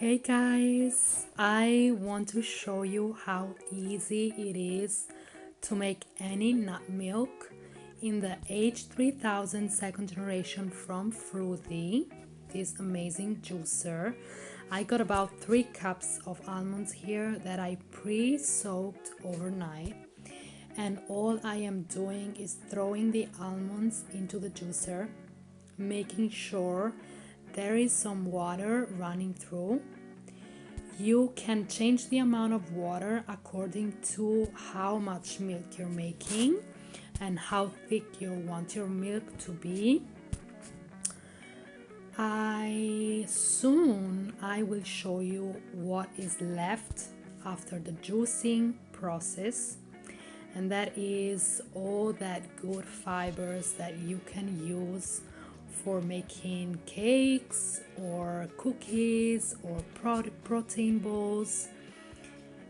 Hey guys, I want to show you how easy it is to make any nut milk in the H3000 second generation from Fruity, this amazing juicer. I got about 3 cups of almonds here that I pre-soaked overnight, and all I am doing is throwing the almonds into the juicer, making sure there is some water running through. You can change the amount of water according to how much milk you're making and how thick you want your milk to be. I will show you what is left after the juicing process, and that is all that good fibers that you can use for making cakes or cookies or protein balls.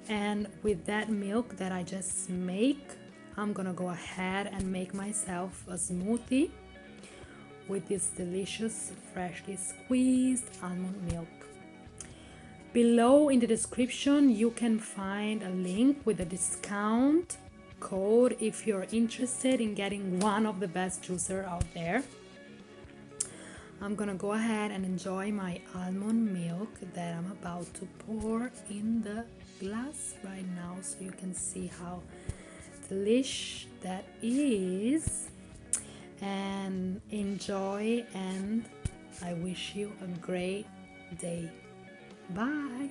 And with that milk that I just make, I'm gonna go ahead and make myself a smoothie with this delicious freshly squeezed almond milk. Below in the description you can find a link with a discount code if you're interested in getting one of the best juicer out there. I'm gonna go ahead and enjoy my almond milk that I'm about to pour in the glass right now, so you can see how delish that is. And enjoy, and I wish you a great day. Bye.